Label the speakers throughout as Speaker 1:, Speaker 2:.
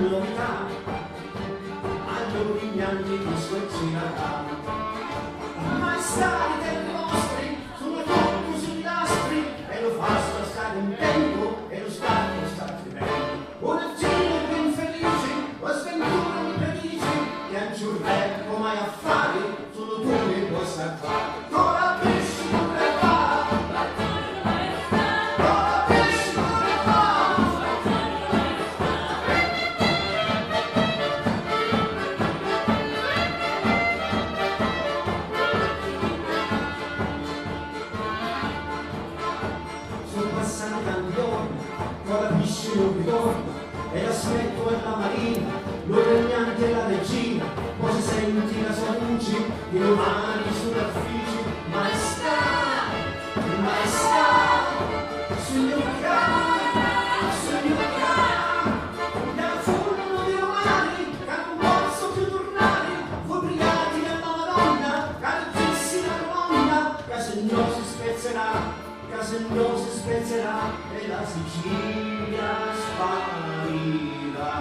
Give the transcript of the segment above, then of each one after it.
Speaker 1: novità, allora pianti di squarcinata. Maestà i tempi vostri, sono troppo sui nastri, e lo fa stare un tempo, e lo scatto sta tremendo. Una fine ben felice, o sventura mi predice, che anciurrecco mai affari, solo tu mi puoi salvare. Con la pesci pure va, con la pesci pure va. Sono passati tanti giorni, con la pesci non ritorna, e la smetto e la marina, lo regnante e la regina, poi si senti la sua luce, di domani superfici, maestà, maestà, sul mio piano, sul mio piano, dal forno di romani, che non posso più tornare, voi brigati della Madonna, caldissima colonna, che se no si spezzerà, che se no si spezzerà, e la Sicilia sparirà.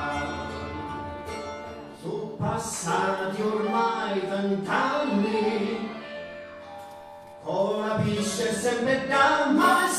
Speaker 1: Sono passati ormai 20 anni, con la pisce sempre da mai